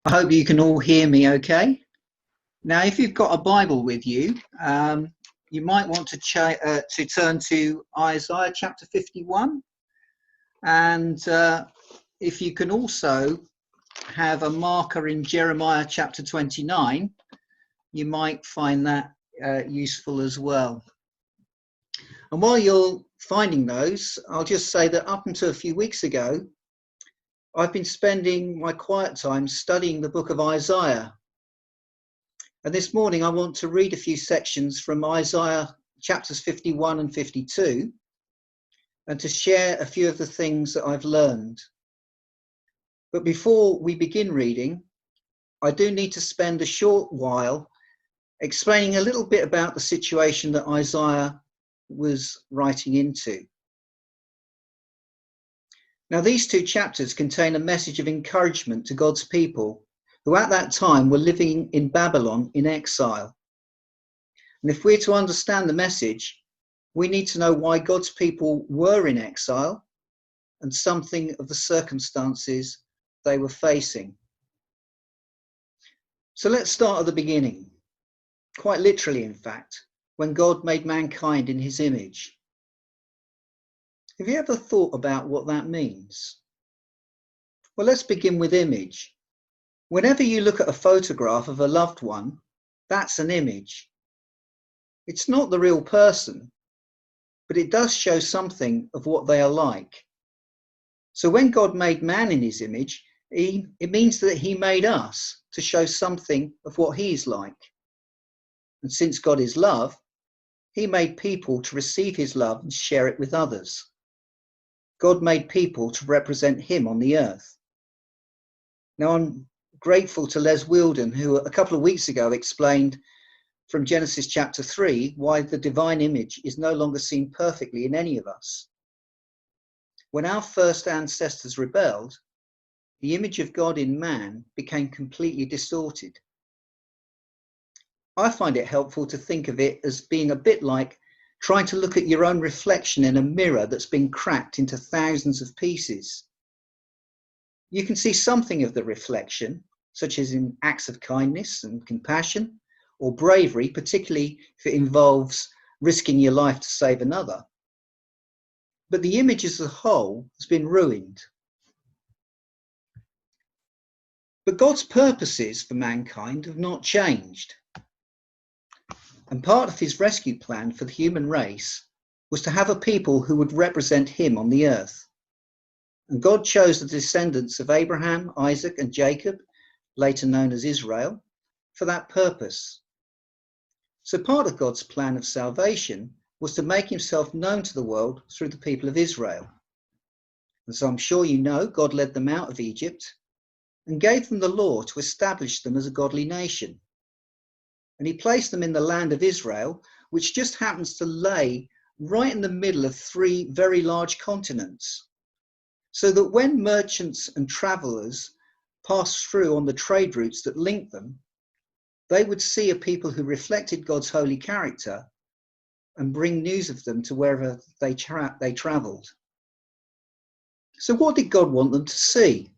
I hope you can all hear me okay. Now, if you've got a Bible with you, you might want to turn to Isaiah chapter 51. And if you can also have a marker in Jeremiah chapter 29, you might find that useful as well. And while you're finding those, I'll just say that up until a few weeks ago, I've been spending my quiet time studying the book of Isaiah. And this morning I want to read a few sections from Isaiah chapters 51 and 52 and to share a few of the things that I've learned. But before we begin reading, I do need to spend a short while explaining a little bit about the situation that Isaiah was writing into. Now, these two chapters contain a message of encouragement to God's people who at that time were living in Babylon in exile. And if we're to understand the message, we need to know why God's people were in exile and something of the circumstances they were facing. So let's start at the beginning, quite literally, in fact, when God made mankind in his image. Have you ever thought about what that means? Well, let's begin with image. Whenever you look at a photograph of a loved one, that's an image. It's not the real person, but it does show something of what they are like. So when God made man in his image, it means that he made us to show something of what he's like. And since God is love, he made people to receive his love and share it with others. God made people to represent him on the earth. Now, I'm grateful to Les Wilden, who a couple of weeks ago explained from Genesis chapter 3 why the divine image is no longer seen perfectly in any of us. When our first ancestors rebelled, the image of God in man became completely distorted. I find it helpful to think of it as being a bit like trying to look at your own reflection in a mirror that's been cracked into thousands of pieces. You can see something of the reflection, such as in acts of kindness and compassion, or bravery, particularly if it involves risking your life to save another. But the image as a whole has been ruined. But God's purposes for mankind have not changed. And part of his rescue plan for the human race was to have a people who would represent him on the earth. And God chose the descendants of Abraham, Isaac, and Jacob, later known as Israel, for that purpose. So part of God's plan of salvation was to make himself known to the world through the people of Israel. And so I'm sure you know, God led them out of Egypt and gave them the law to establish them as a godly nation. And he placed them in the land of Israel, which just happens to lay right in the middle of three very large continents. So that when merchants and travelers passed through on the trade routes that linked them, they would see a people who reflected God's holy character and bring news of them to wherever they traveled. So what did God want them to see?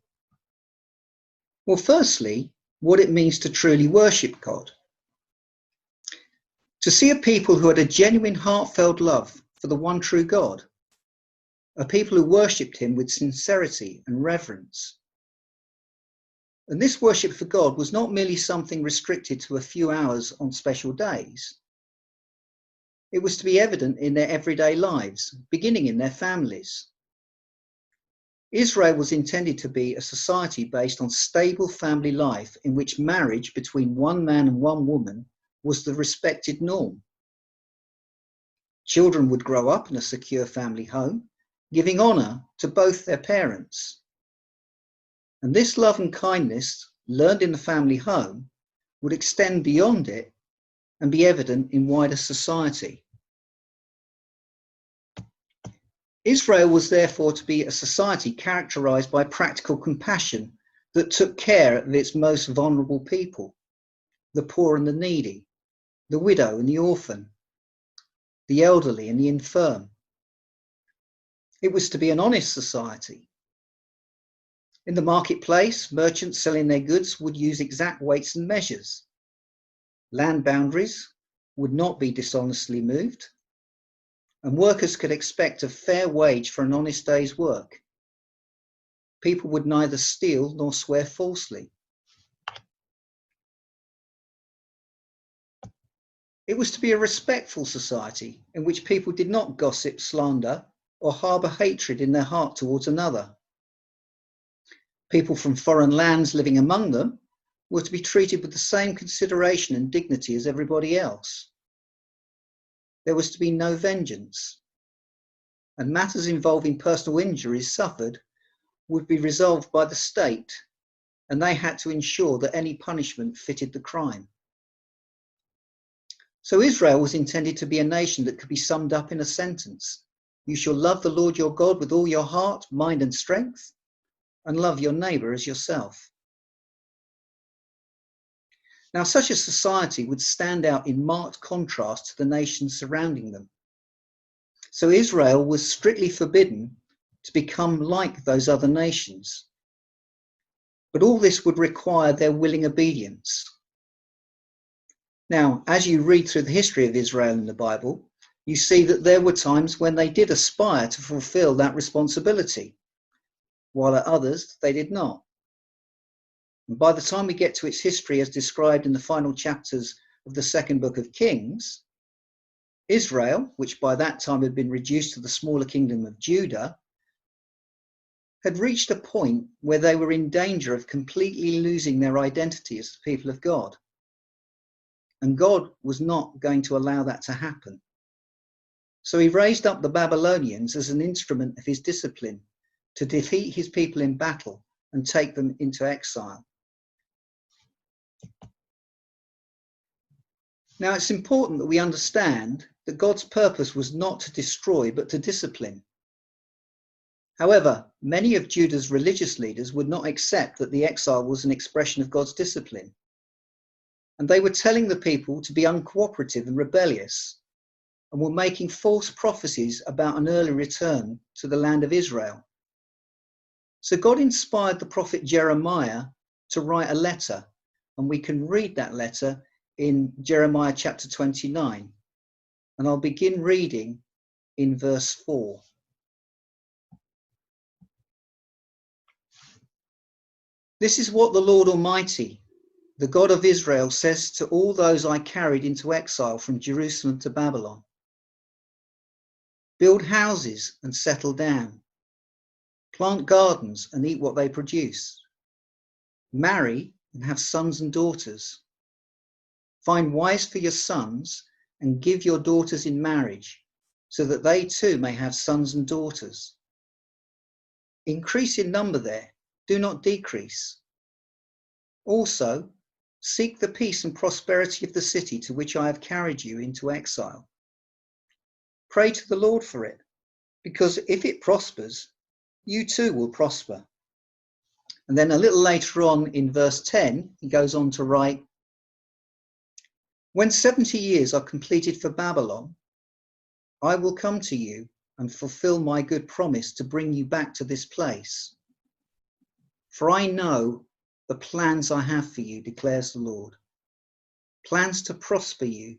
Well, firstly, what it means to truly worship God. To see a people who had a genuine heartfelt love for the one true God, a people who worshipped him with sincerity and reverence. And this worship for God was not merely something restricted to a few hours on special days. It was to be evident in their everyday lives, beginning in their families. Israel was intended to be a society based on stable family life in which marriage between one man and one woman was the respected norm. Children would grow up in a secure family home, giving honour to both their parents. And this love and kindness learned in the family home would extend beyond it and be evident in wider society. Israel was therefore to be a society characterised by practical compassion that took care of its most vulnerable people, the poor and the needy, the widow and the orphan, the elderly and the infirm. It was to be an honest society. In the marketplace, merchants selling their goods would use exact weights and measures. Land boundaries would not be dishonestly moved, and workers could expect a fair wage for an honest day's work. People would neither steal nor swear falsely. It was to be a respectful society in which people did not gossip, slander, or harbour hatred in their heart towards another. People from foreign lands living among them were to be treated with the same consideration and dignity as everybody else. There was to be no vengeance, and matters involving personal injuries suffered would be resolved by the state, and they had to ensure that any punishment fitted the crime. So Israel was intended to be a nation that could be summed up in a sentence: you shall love the Lord your God with all your heart, mind, and strength, and love your neighbour as yourself. Now, such a society would stand out in marked contrast to the nations surrounding them. So Israel was strictly forbidden to become like those other nations. But all this would require their willing obedience. Now, as you read through the history of Israel in the Bible, you see that there were times when they did aspire to fulfill that responsibility, while at others they did not. And by the time we get to its history as described in the final chapters of the second book of Kings, Israel, which by that time had been reduced to the smaller kingdom of Judah, had reached a point where they were in danger of completely losing their identity as the people of God. And God was not going to allow that to happen. So he raised up the Babylonians as an instrument of his discipline to defeat his people in battle and take them into exile. Now, it's important that we understand that God's purpose was not to destroy, but to discipline. However, many of Judah's religious leaders would not accept that the exile was an expression of God's discipline. And they were telling the people to be uncooperative and rebellious, and were making false prophecies about an early return to the land of Israel. So God inspired the prophet Jeremiah to write a letter, and we can read that letter in Jeremiah chapter 29. And I'll begin reading in verse 4. This is what the Lord Almighty, the God of Israel, says to all those I carried into exile from Jerusalem to Babylon. Build houses and settle down. Plant gardens and eat what they produce. Marry and have sons and daughters. Find wives for your sons and give your daughters in marriage, so that they too may have sons and daughters. Increase in number there, do not decrease. Also, seek the peace and prosperity of the city to which I have carried you into exile. Pray to the Lord for it, because if it prospers, you too will prosper. And then a little later on in verse 10, he goes on to write, when 70 years are completed for Babylon, I will come to you and fulfill my good promise to bring you back to this place. For I know the plans I have for you, declares the Lord. Plans to prosper you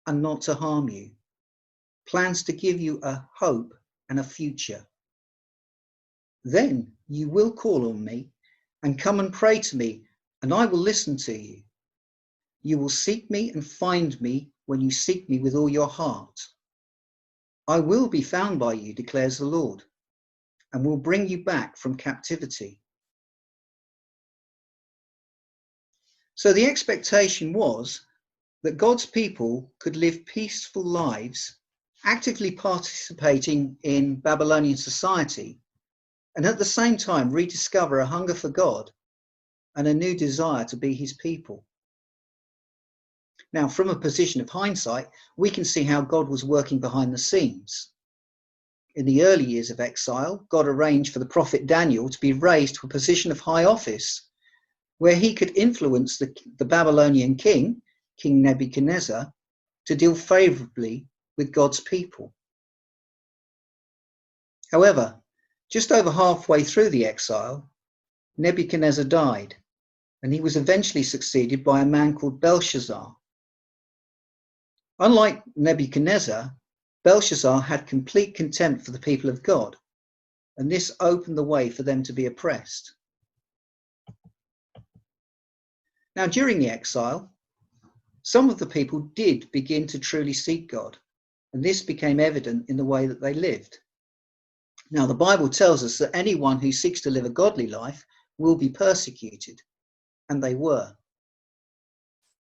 and not to harm you. Plans to give you a hope and a future. Then you will call on me and come and pray to me, and I will listen to you. You will seek me and find me when you seek me with all your heart. I will be found by you, declares the Lord, and will bring you back from captivity. So the expectation was that God's people could live peaceful lives, actively participating in Babylonian society, and at the same time rediscover a hunger for God and a new desire to be his people. Now, from a position of hindsight, we can see how God was working behind the scenes. In the early years of exile, God arranged for the prophet Daniel to be raised to a position of high office, where he could influence the Babylonian king, King Nebuchadnezzar, to deal favorably with God's people. However, just over halfway through the exile, Nebuchadnezzar died, and he was eventually succeeded by a man called Belshazzar. Unlike Nebuchadnezzar, Belshazzar had complete contempt for the people of God, and this opened the way for them to be oppressed. Now, during the exile, some of the people did begin to truly seek God, and this became evident in the way that they lived. Now, the Bible tells us that anyone who seeks to live a godly life will be persecuted, and they were.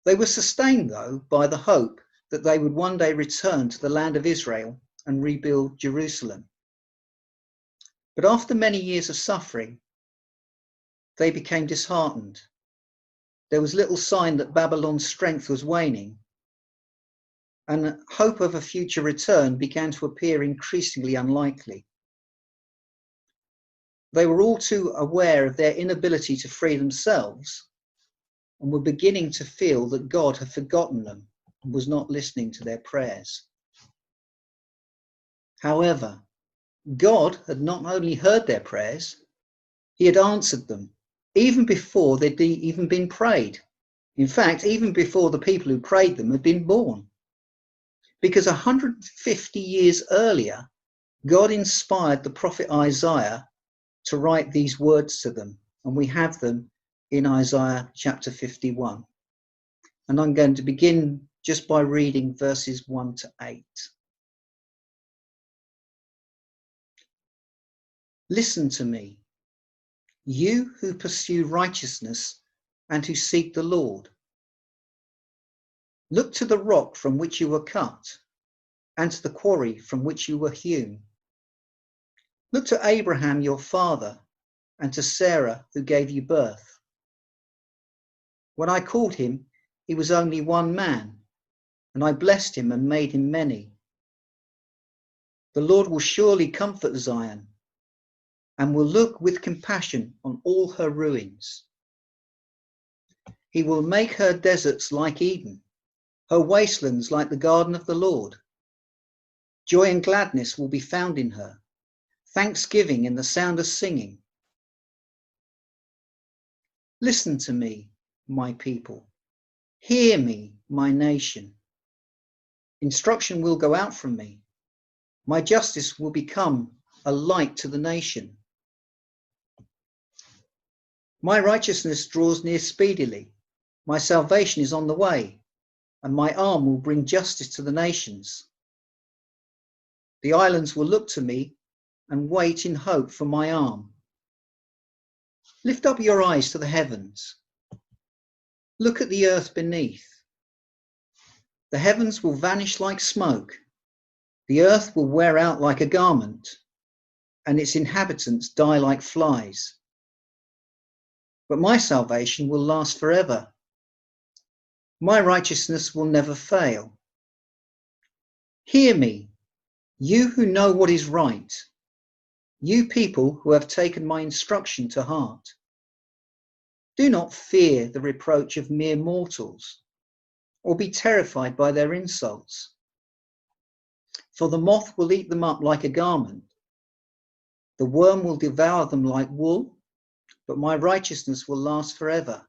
They were sustained, though, by the hope that they would one day return to the land of Israel and rebuild Jerusalem. But after many years of suffering, they became disheartened. There was little sign that Babylon's strength was waning, and hope of a future return began to appear increasingly unlikely. They were all too aware of their inability to free themselves and were beginning to feel that God had forgotten them and was not listening to their prayers. However, God had not only heard their prayers, he had answered them, even before they'd even been prayed. In fact, even before the people who prayed them had been born. Because 150 years earlier, God inspired the prophet Isaiah to write these words to them, and we have them in Isaiah chapter 51. And I'm going to begin just by reading verses 1 to 8. Listen to me, you who pursue righteousness and who seek the Lord. Look to the rock from which you were cut, and to the quarry from which you were hewn. Look to Abraham your father, and to Sarah who gave you birth. When I called him, he was only one man, and I blessed him and made him many. The Lord will surely comfort Zion, and will look with compassion on all her ruins. He will make her deserts like Eden, her wastelands like the garden of the Lord. Joy and gladness will be found in her, thanksgiving and the sound of singing. Listen to me, my people. Hear me, my nation. Instruction will go out from me. My justice will become a light to the nation. My righteousness draws near speedily. My salvation is on the way, and my arm will bring justice to the nations. The islands will look to me and wait in hope for my arm. Lift up your eyes to the heavens. Look at the earth beneath. The heavens will vanish like smoke. The earth will wear out like a garment, and its inhabitants die like flies. But my salvation will last forever. My righteousness will never fail. Hear me, you who know what is right, you people who have taken my instruction to heart. Do not fear the reproach of mere mortals, or be terrified by their insults. For the moth will eat them up like a garment. The worm will devour them like wool, but my righteousness will last forever,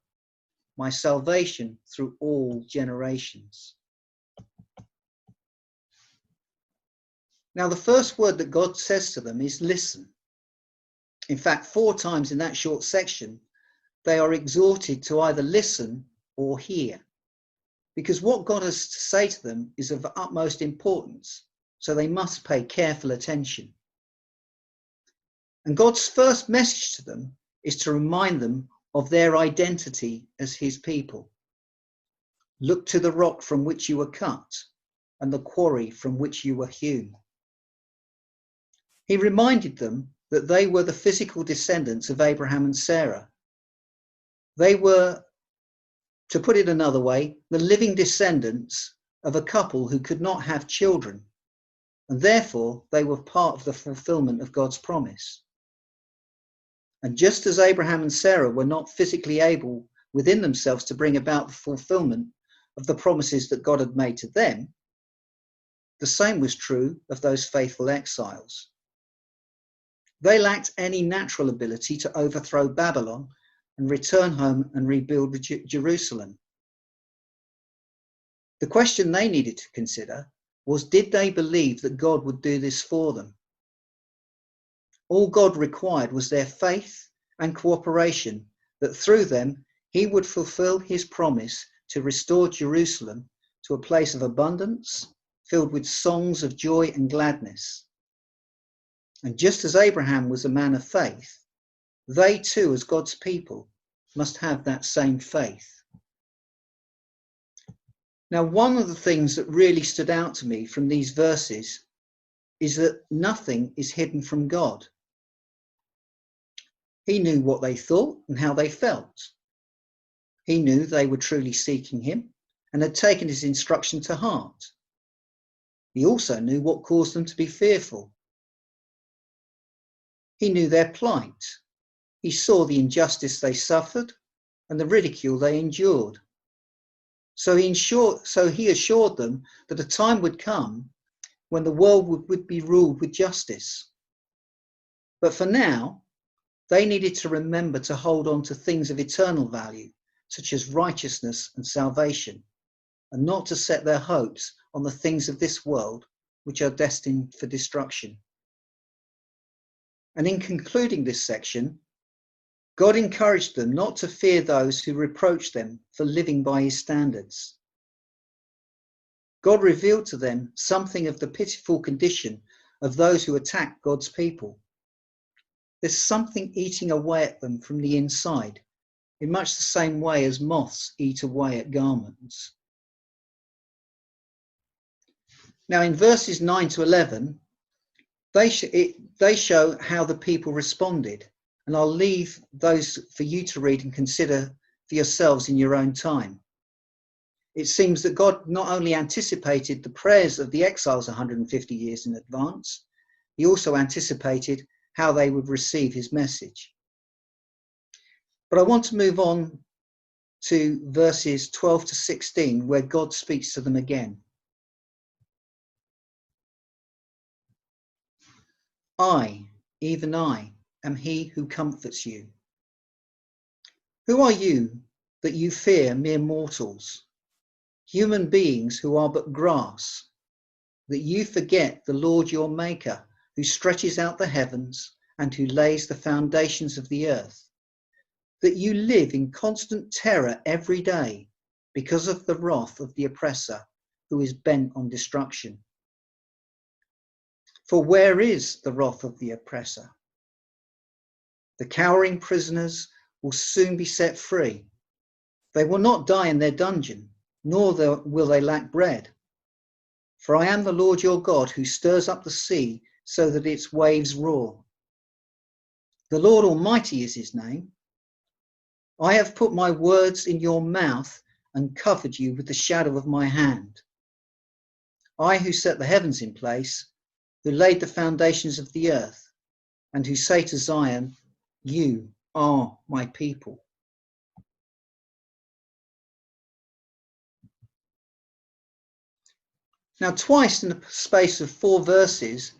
my salvation through all generations. Now, the first word that God says to them is listen. In fact, 4 times in that short section, they are exhorted to either listen or hear, because what God has to say to them is of utmost importance, so they must pay careful attention. And God's first message to them is to remind them of their identity as his people. Look to the rock from which you were cut, and the quarry from which you were hewn. He reminded them that they were the physical descendants of Abraham and Sarah. They were, to put it another way, the living descendants of a couple who could not have children, and therefore they were part of the fulfillment of God's promise. And just as Abraham and Sarah were not physically able within themselves to bring about the fulfillment of the promises that God had made to them, the same was true of those faithful exiles. They lacked any natural ability to overthrow Babylon and return home and rebuild Jerusalem. The question they needed to consider was, did they believe that God would do this for them? All God required was their faith and cooperation, that through them he would fulfill his promise to restore Jerusalem to a place of abundance, filled with songs of joy and gladness. And just as Abraham was a man of faith, they too, as God's people, must have that same faith. Now, one of the things that really stood out to me from these verses is that nothing is hidden from God. He knew what they thought and how they felt. He knew they were truly seeking him and had taken his instruction to heart. He also knew what caused them to be fearful. He knew their plight. He saw the injustice they suffered and the ridicule they endured. So he assured them that a time would come when the world would be ruled with justice. But for now, they needed to remember to hold on to things of eternal value, such as righteousness and salvation, and not to set their hopes on the things of this world, which are destined for destruction. And in concluding this section, God encouraged them not to fear those who reproached them for living by his standards. God revealed to them something of the pitiful condition of those who attack God's people. There's something eating away at them from the inside, in much the same way as moths eat away at garments. Now, in verses 9 to 11, they show how the people responded. And I'll leave those for you to read and consider for yourselves in your own time. It seems that God not only anticipated the prayers of the exiles 150 years in advance, he also anticipated how they would receive his message. But I want to move on to verses 12 to 16, where God speaks to them again. I, even I, am he who comforts you. Who are you that you fear mere mortals, human beings who are but grass, that you forget the Lord your Maker, who stretches out the heavens and who lays the foundations of the earth, that you live in constant terror every day because of the wrath of the oppressor who is bent on destruction? For where is the wrath of the oppressor? The cowering prisoners will soon be set free. They will not die in their dungeon, nor will they lack bread. For I am the Lord your God, who stirs up the sea so that its waves roar. The Lord Almighty is his name. I have put my words in your mouth and covered you with the shadow of my hand. I who set the heavens in place, who laid the foundations of the earth, and who say to Zion, you are my people. Now, twice in the space of 4 verses,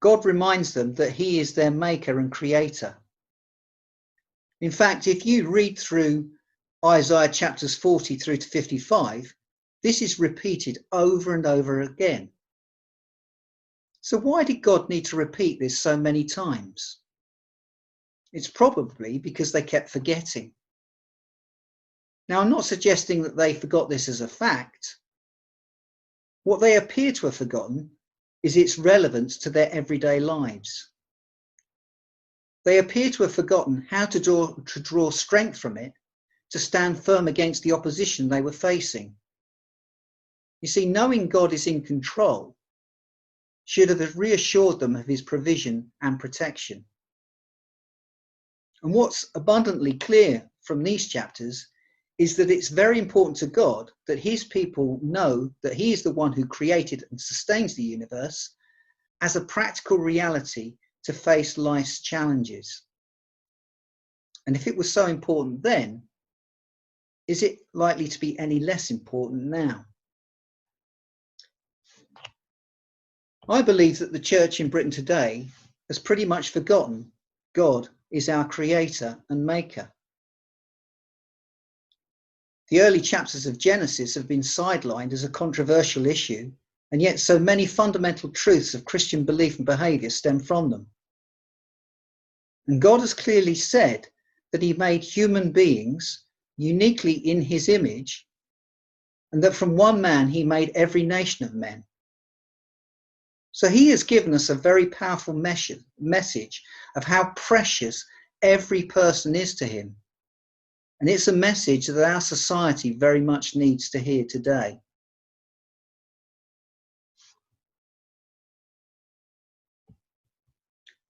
God reminds them that he is their maker and creator. In fact, if you read through Isaiah chapters 40 through to 55, this is repeated over and over again. So why did God need to repeat this so many times? It's probably because they kept forgetting. Now, I'm not suggesting that they forgot this as a fact. What they appear to have forgotten is its relevance to their everyday lives. They appear to have forgotten how to draw strength from it to stand firm against the opposition they were facing. You see, knowing God is in control should have reassured them of his provision and protection. And what's abundantly clear from these chapters is that it's very important to God that his people know that he is the one who created and sustains the universe as a practical reality to face life's challenges. And if it was so important then, is it likely to be any less important now? I believe that the church in Britain today has pretty much forgotten God is our creator and maker. The early chapters of Genesis have been sidelined as a controversial issue, and yet so many fundamental truths of Christian belief and behaviour stem from them. And God has clearly said that he made human beings uniquely in his image, and that from one man he made every nation of men. So he has given us a very powerful message of how precious every person is to him. And it's a message that our society very much needs to hear today.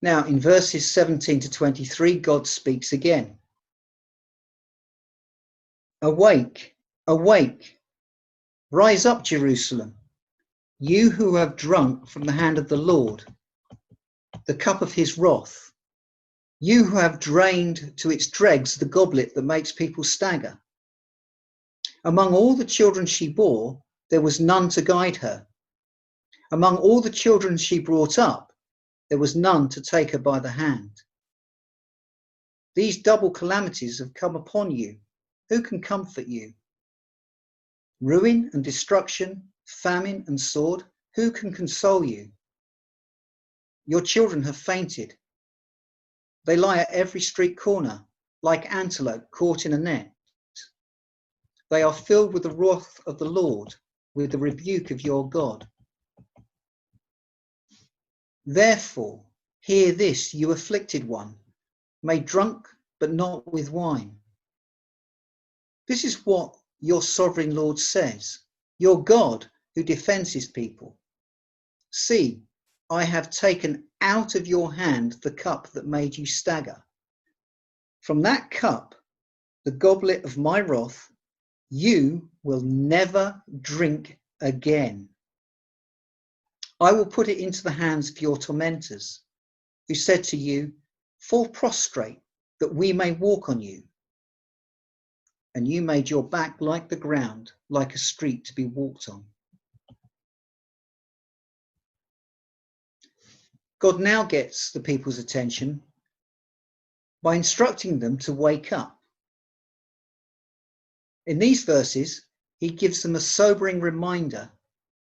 Now, in verses 17 to 23, God speaks again. Awake, awake, rise up, Jerusalem, you who have drunk from the hand of the Lord, the cup of his wrath, you who have drained to its dregs the goblet that makes people stagger. Among all the children she bore, there was none to guide her. Among all the children she brought up, there was none to take her by the hand. These double calamities have come upon you. Who can comfort you? Ruin and destruction, famine and sword, who can console you? Your children have fainted. They lie at every street corner, like antelope caught in a net. They are filled with the wrath of the Lord, with the rebuke of your God. Therefore, hear this, you afflicted one, made drunk, but not with wine. This is what your sovereign Lord says, your God who defends his people. See, I have taken out of your hand the cup that made you stagger. From that cup, the goblet of my wrath, you will never drink again. I will put it into the hands of your tormentors, who said to you, fall prostrate, that we may walk on you. And you made your back like the ground, like a street to be walked on. God now gets the people's attention by instructing them to wake up. In these verses, he gives them a sobering reminder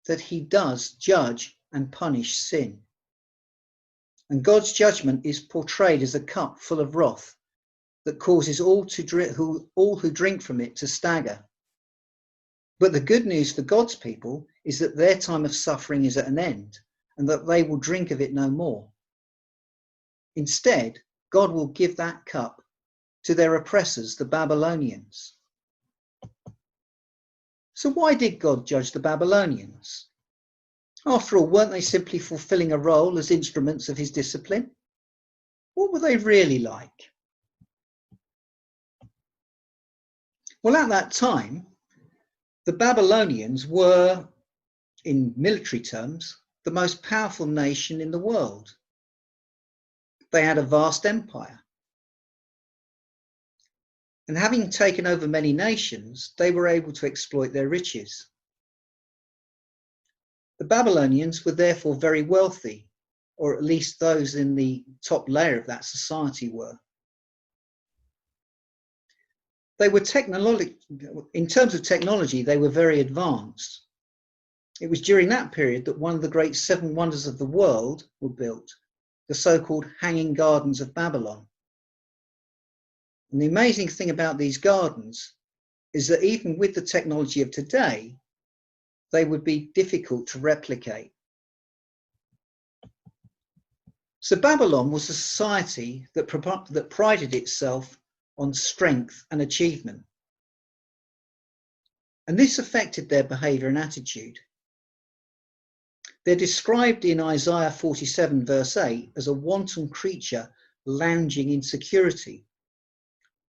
that he does judge and punish sin. And God's judgment is portrayed as a cup full of wrath that causes all who drink from it to stagger. But the good news for God's people is that their time of suffering is at an end, and that they will drink of it no more. Instead, God will give that cup to their oppressors, the Babylonians. So why did God judge the Babylonians? After all, weren't they simply fulfilling a role as instruments of his discipline? What were they really like? Well, at that time, the Babylonians were, in military terms, the most powerful nation in the world. They had a vast empire. And having taken over many nations, they were able to exploit their riches. The Babylonians were therefore very wealthy, or at least those in the top layer of that society were. They were in terms of technology, they were very advanced. It was during that period that one of the great 7 wonders of the world were built, the so-called Hanging Gardens of Babylon. And the amazing thing about these gardens is that even with the technology of today, they would be difficult to replicate. So Babylon was a society that prided itself on strength and achievement. And this affected their behaviour and attitude. They're described in Isaiah 47 verse 8 as a wanton creature lounging in security.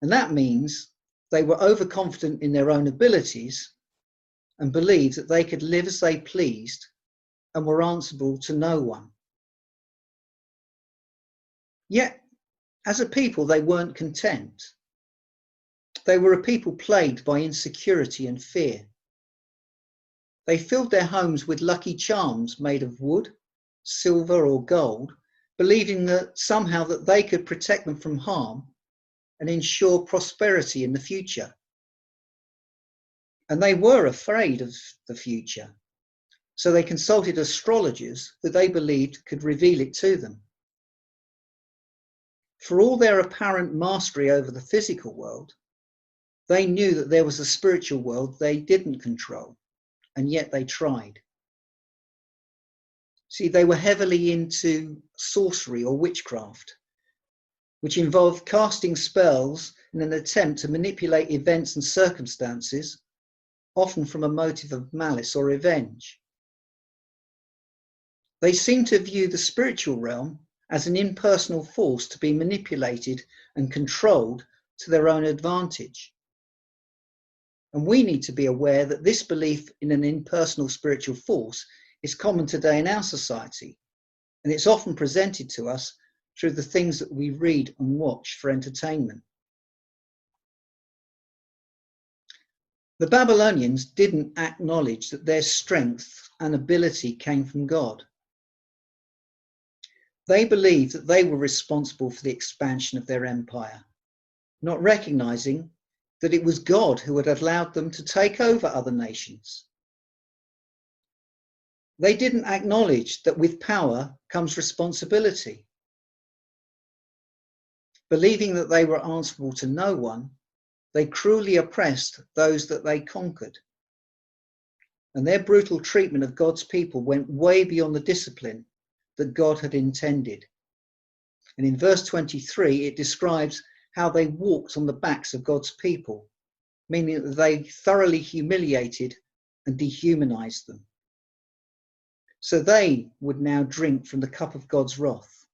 And that means they were overconfident in their own abilities and believed that they could live as they pleased and were answerable to no one. Yet, as a people, they weren't content. They were a people plagued by insecurity and fear. They filled their homes with lucky charms made of wood, silver, or gold believing that somehow that they could protect them from harm and ensure prosperity in the future. And they were afraid of the future, so they consulted astrologers who they believed could reveal it to them. For all their apparent mastery over the physical world, they knew that there was a spiritual world they didn't control, and yet they tried. See, they were heavily into sorcery or witchcraft, which involved casting spells in an attempt to manipulate events and circumstances, often from a motive of malice or revenge. They seem to view the spiritual realm as an impersonal force to be manipulated and controlled to their own advantage. And we need to be aware that this belief in an impersonal spiritual force is common today in our society, and it's often presented to us through the things that we read and watch for entertainment. The Babylonians didn't acknowledge that their strength and ability came from God. They believed that they were responsible for the expansion of their empire, not recognizing that it was God who had allowed them to take over other nations. They didn't acknowledge that with power comes responsibility. Believing that they were answerable to no one, they cruelly oppressed those that they conquered. And their brutal treatment of God's people went way beyond the discipline that God had intended. And in verse 23, it describes how they walked on the backs of God's people, meaning that they thoroughly humiliated and dehumanized them. So they would now drink from the cup of God's wrath.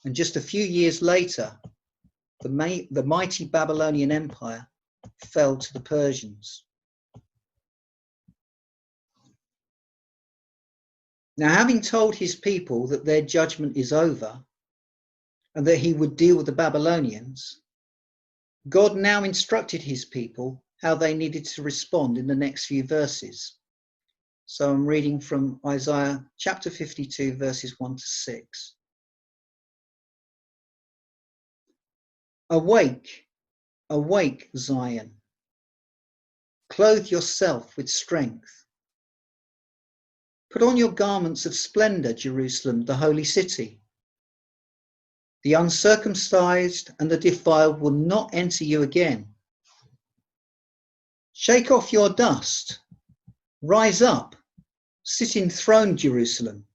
And just a few years later, the mighty Babylonian Empire fell to the Persians. Now, having told his people that their judgment is over and that he would deal with the Babylonians, God now instructed his people how they needed to respond in the next few verses. So I'm reading from Isaiah chapter 52, verses 1 to 6. Awake, awake, Zion. Clothe yourself with strength. Put on your garments of splendor, Jerusalem, the holy city. The uncircumcised and the defiled will not enter you again. Shake off your dust. Rise up. Sit enthroned, Jerusalem.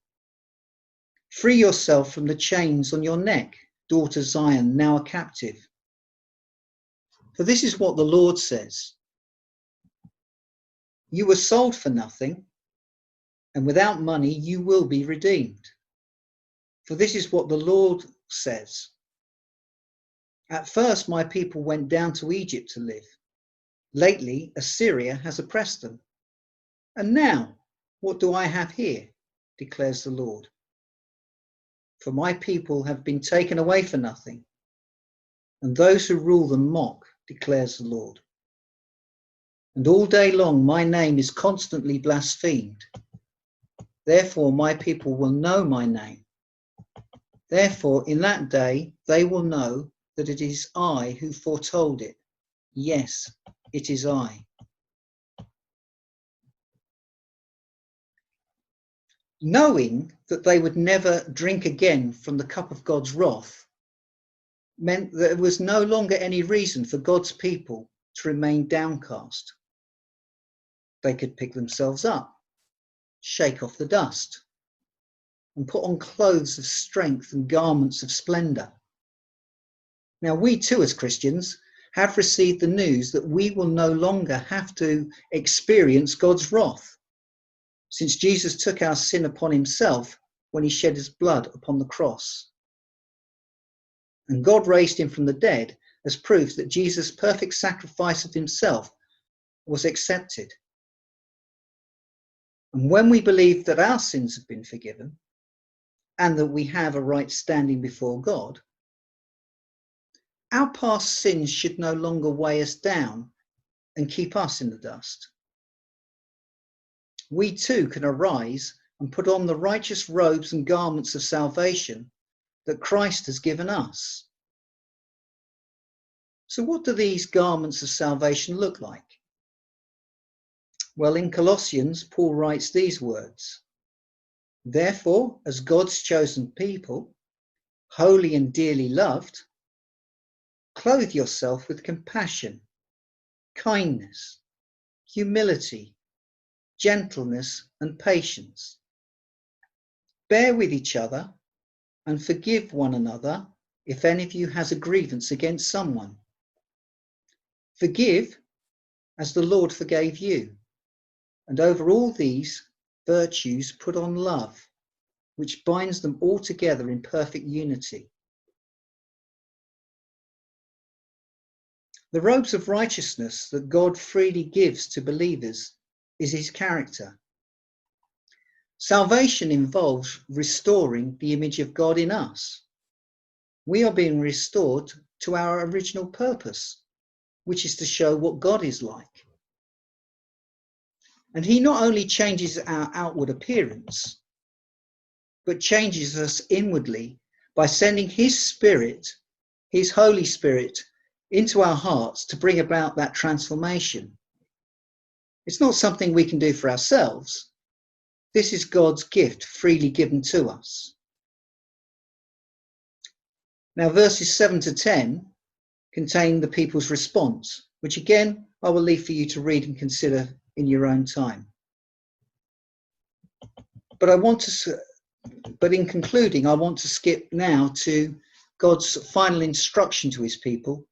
Free yourself from the chains on your neck, daughter Zion, now a captive. For this is what the Lord says. You were sold for nothing, and without money you will be redeemed. For this is what the Lord says. At first my people went down to Egypt to live. Lately Assyria has oppressed them. And now, what do I have here? Declares the Lord. For my people have been taken away for nothing, and those who rule them mock, declares the Lord. And all day long my name is constantly blasphemed. Therefore my people will know my name. Therefore in that day they will know that it is I who foretold it. Yes, it is I. Knowing that they would never drink again from the cup of God's wrath meant that there was no longer any reason for God's people to remain downcast. They could pick themselves up, shake off the dust, and put on clothes of strength and garments of splendor. Now we too as Christians have received the news that we will no longer have to experience God's wrath, since Jesus took our sin upon himself when he shed his blood upon the cross. And God raised him from the dead as proof that Jesus' perfect sacrifice of himself was accepted. And when we believe that our sins have been forgiven and that we have a right standing before God, our past sins should no longer weigh us down and keep us in the dust. We too can arise and put on the righteous robes and garments of salvation that Christ has given us. So what do these garments of salvation look like? Well, in Colossians, Paul writes these words: "Therefore, as God's chosen people, holy and dearly loved, clothe yourself with compassion, kindness, humility, gentleness, and patience. Bear with each other and forgive one another if any of you has a grievance against someone. Forgive as the Lord forgave you. And over all these virtues put on love, which binds them all together in perfect unity." The robes of righteousness that God freely gives to believers is his character. Salvation involves restoring the image of God in us. We are being restored to our original purpose, which is to show what God is like. And he not only changes our outward appearance, but changes us inwardly by sending his Spirit, his Holy Spirit, into our hearts to bring about that transformation. It's not something we can do for ourselves. This is God's gift freely given to us. Now, verses 7 to 10 contain the people's response, which again, I will leave for you to read and consider in your own time. But in concluding, I want to skip now to God's final instruction to his people,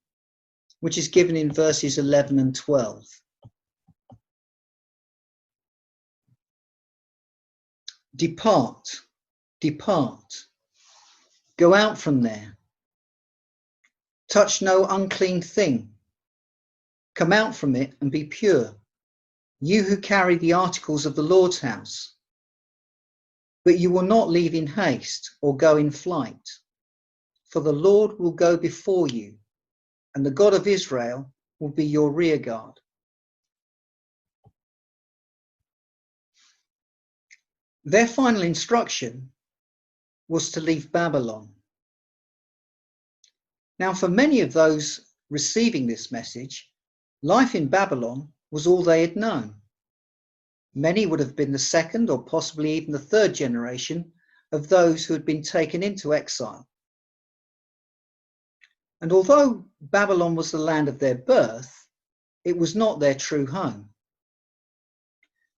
which is given in verses 11 and 12. Depart, depart, go out from there. Touch no unclean thing. Come out from it and be pure, you who carry the articles of the Lord's house. But you will not leave in haste or go in flight, for the Lord will go before you, and the God of Israel will be your rear guard. Their final instruction was to leave Babylon. Now, for many of those receiving this message, life in Babylon was all they had known. Many would have been the second or possibly even the third generation of those who had been taken into exile. And although Babylon was the land of their birth, it was not their true home.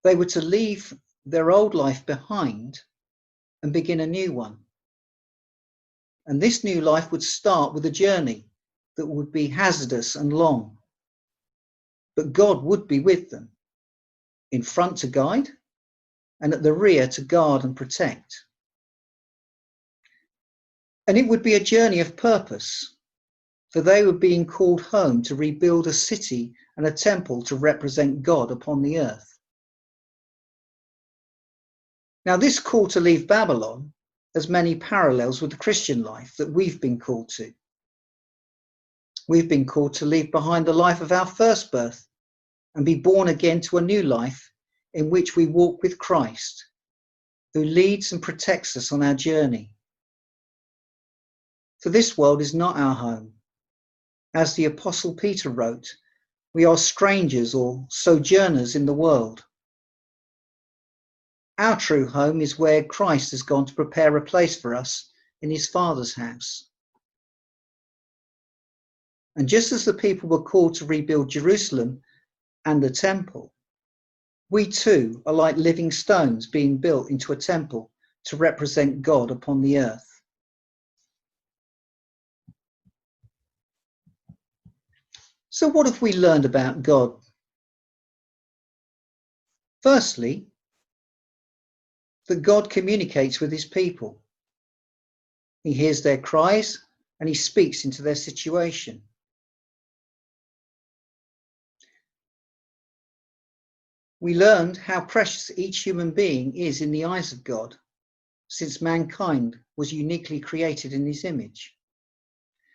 They were to leave their old life behind and begin a new one. And this new life would start with a journey that would be hazardous and long. But God would be with them, in front to guide, and at the rear to guard and protect. And it would be a journey of purpose, for they were being called home to rebuild a city and a temple to represent God upon the earth. Now, this call to leave Babylon has many parallels with the Christian life that we've been called to. We've been called to leave behind the life of our first birth and be born again to a new life in which we walk with Christ, who leads and protects us on our journey. For this world is not our home. As the Apostle Peter wrote, we are strangers or sojourners in the world. Our true home is where Christ has gone to prepare a place for us in his Father's house. And just as the people were called to rebuild Jerusalem and the temple, we too are like living stones being built into a temple to represent God upon the earth. So what have we learned about God? Firstly, that God communicates with his people. He hears their cries and he speaks into their situation. We learned how precious each human being is in the eyes of God, since mankind was uniquely created in his image.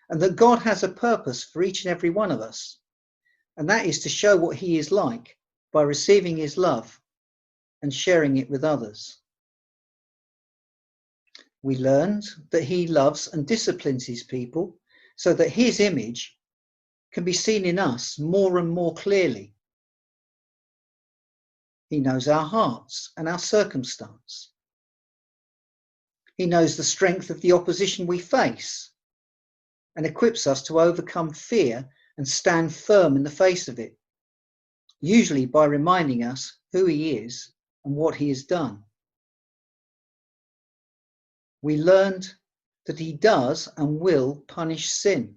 And that God has a purpose for each and every one of us, and that is to show what he is like by receiving his love and sharing it with others. We learned that he loves and disciplines his people so that his image can be seen in us more and more clearly. He knows our hearts and our circumstance. He knows the strength of the opposition we face and equips us to overcome fear and stand firm in the face of it, usually by reminding us who he is and what he has done. We learned that he does and will punish sin.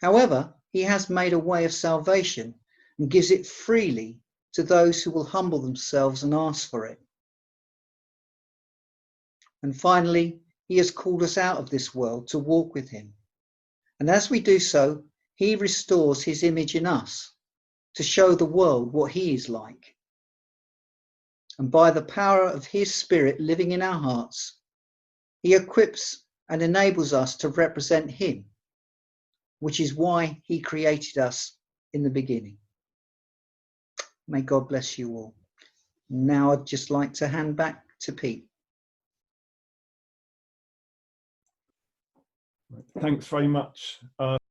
However, he has made a way of salvation and gives it freely to those who will humble themselves and ask for it. And finally, he has called us out of this world to walk with him. And as we do so, he restores his image in us to show the world what he is like. And by the power of his Spirit living in our hearts, he equips and enables us to represent him, which is why he created us in the beginning. May God bless you all. Now I'd just like to hand back to Pete. Thanks very much.